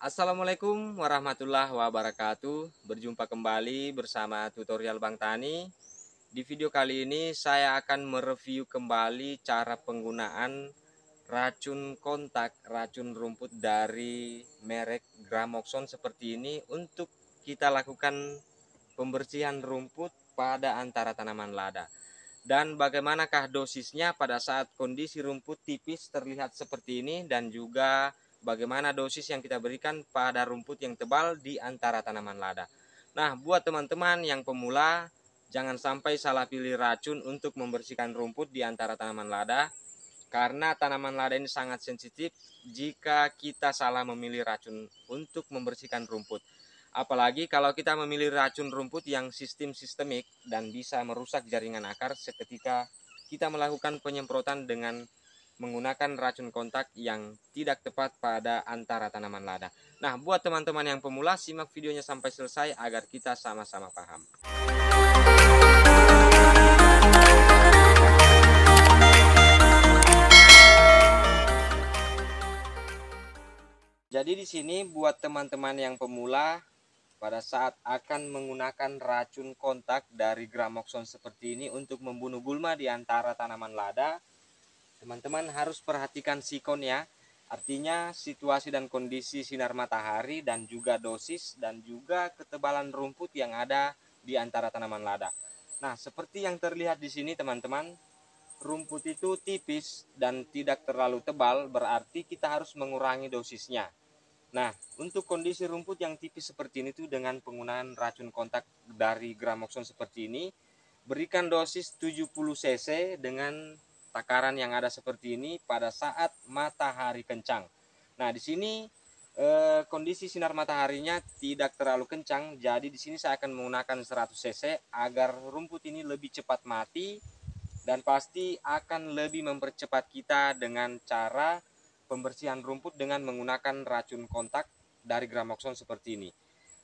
Assalamualaikum warahmatullahi wabarakatuh. Berjumpa kembali bersama tutorial Bang Tani. Di video kali ini saya akan mereview kembali cara penggunaan racun kontak, racun rumput dari merek Gramoxone seperti ini untuk kita lakukan pembersihan rumput pada antara tanaman lada. Dan bagaimanakah dosisnya pada saat kondisi rumput tipis terlihat seperti ini, dan juga bagaimana dosis yang kita berikan pada rumput yang tebal di antara tanaman lada. Nah, buat teman-teman yang pemula, jangan sampai salah pilih racun untuk membersihkan rumput di antara tanaman lada, karena tanaman lada ini sangat sensitif jika kita salah memilih racun untuk membersihkan rumput. Apalagi kalau kita memilih racun rumput yang sistemik dan bisa merusak jaringan akar seketika kita melakukan penyemprotan dengan menggunakan racun kontak yang tidak tepat pada antara tanaman lada. Nah, buat teman-teman yang pemula, simak videonya sampai selesai agar kita sama-sama paham. Jadi di sini buat teman-teman yang pemula, pada saat akan menggunakan racun kontak dari Gramoxone seperti ini untuk membunuh gulma di antara tanaman lada, teman-teman harus perhatikan sikonnya, artinya situasi dan kondisi sinar matahari dan juga dosis dan juga ketebalan rumput yang ada di antara tanaman lada. Nah, seperti yang terlihat di sini teman-teman, rumput itu tipis dan tidak terlalu tebal, berarti kita harus mengurangi dosisnya. Nah, untuk kondisi rumput yang tipis seperti ini tuh, dengan penggunaan racun kontak dari Gramoxone seperti ini, berikan dosis 70 cc dengan takaran yang ada seperti ini pada saat matahari kencang. Nah, di sini kondisi sinar mataharinya tidak terlalu kencang, jadi di sini saya akan menggunakan 100 cc agar rumput ini lebih cepat mati dan pasti akan lebih mempercepat kita dengan cara pembersihan rumput dengan menggunakan racun kontak dari Gramoxone seperti ini.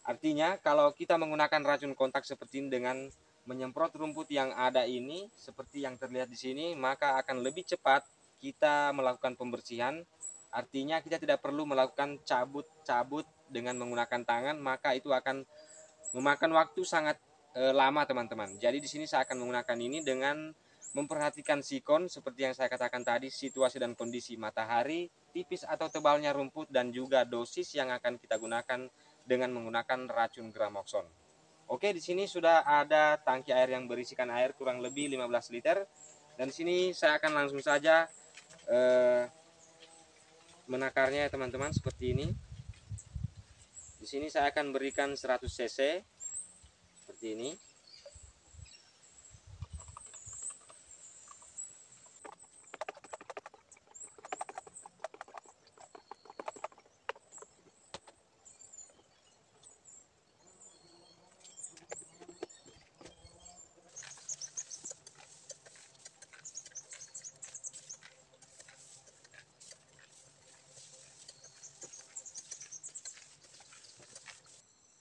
Artinya kalau kita menggunakan racun kontak seperti ini dengan menyemprot rumput yang ada ini seperti yang terlihat di sini, maka akan lebih cepat kita melakukan pembersihan. Artinya kita tidak perlu melakukan cabut-cabut dengan menggunakan tangan, maka itu akan memakan waktu sangat lama teman-teman. Jadi di sini saya akan menggunakan ini dengan memperhatikan sikon seperti yang saya katakan tadi, situasi dan kondisi matahari, tipis atau tebalnya rumput, dan juga dosis yang akan kita gunakan dengan menggunakan racun Gramoxone. Oke, di sini sudah ada tangki air yang berisikan air kurang lebih 15 liter. Dan di sini saya akan langsung saja menakarnya ya teman-teman, seperti ini. Di sini saya akan berikan 100 cc seperti ini.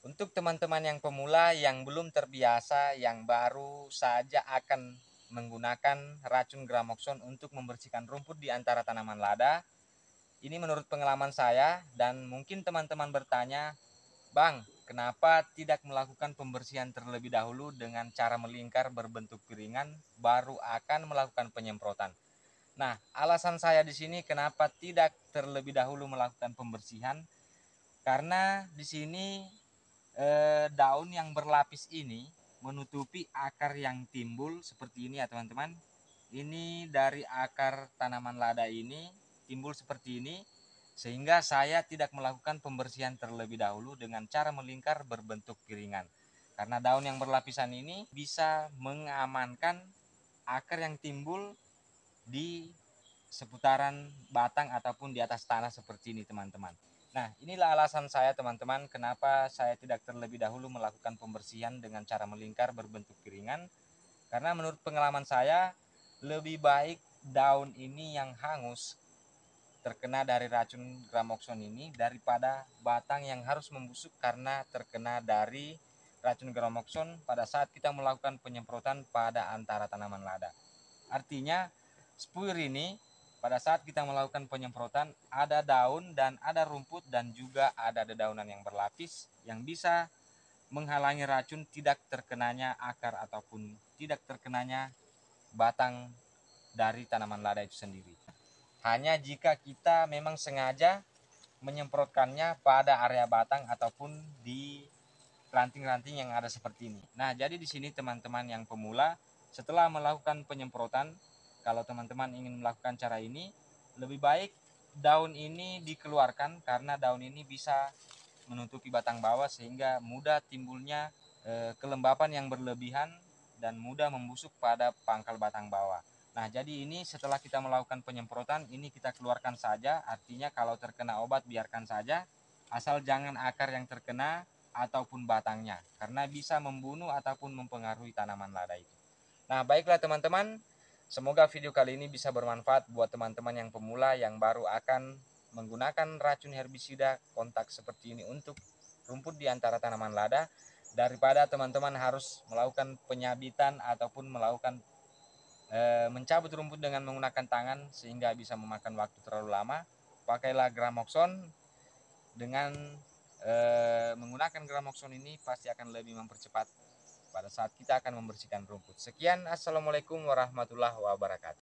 Untuk teman-teman yang pemula yang belum terbiasa, yang baru saja akan menggunakan racun Gramoxone untuk membersihkan rumput di antara tanaman lada, ini menurut pengalaman saya, dan mungkin teman-teman bertanya, Bang, kenapa tidak melakukan pembersihan terlebih dahulu dengan cara melingkar berbentuk piringan, baru akan melakukan penyemprotan? Nah, alasan saya di sini kenapa tidak terlebih dahulu melakukan pembersihan, karena di sini daun yang berlapis ini menutupi akar yang timbul seperti ini ya teman-teman. Ini dari akar tanaman lada ini timbul seperti ini, sehingga saya tidak melakukan pembersihan terlebih dahulu dengan cara melingkar berbentuk piringan, karena daun yang berlapisan ini bisa mengamankan akar yang timbul di seputaran batang ataupun di atas tanah seperti ini teman-teman. Nah, inilah alasan saya teman-teman kenapa saya tidak terlebih dahulu melakukan pembersihan dengan cara melingkar berbentuk piringan, karena menurut pengalaman saya lebih baik daun ini yang hangus terkena dari racun Gramoxone ini daripada batang yang harus membusuk karena terkena dari racun Gramoxone pada saat kita melakukan penyemprotan pada antara tanaman lada. Artinya spuir ini pada saat kita melakukan penyemprotan ada daun dan ada rumput dan juga ada dedaunan yang berlapis yang bisa menghalangi racun tidak terkenanya akar ataupun tidak terkenanya batang dari tanaman lada itu sendiri. Hanya jika kita memang sengaja menyemprotkannya pada area batang ataupun di ranting-ranting yang ada seperti ini. Nah, jadi di sini teman-teman yang pemula, setelah melakukan penyemprotan, kalau teman-teman ingin melakukan cara ini, lebih baik daun ini dikeluarkan karena daun ini bisa menutupi batang bawah sehingga mudah timbulnya kelembapan yang berlebihan dan mudah membusuk pada pangkal batang bawah. Nah, jadi ini setelah kita melakukan penyemprotan, ini kita keluarkan saja, artinya kalau terkena obat biarkan saja, asal jangan akar yang terkena ataupun batangnya, karena bisa membunuh ataupun mempengaruhi tanaman lada itu. Nah, baiklah teman-teman, semoga video kali ini bisa bermanfaat buat teman-teman yang pemula yang baru akan menggunakan racun herbisida kontak seperti ini untuk rumput di antara tanaman lada, daripada teman-teman harus melakukan penyabitan ataupun melakukan mencabut rumput dengan menggunakan tangan sehingga bisa memakan waktu terlalu lama. Pakailah Gramoxone. Dengan menggunakan Gramoxone ini pasti akan lebih mempercepat pada saat kita akan membersihkan rumput. Sekian, assalamualaikum warahmatullahi wabarakatuh.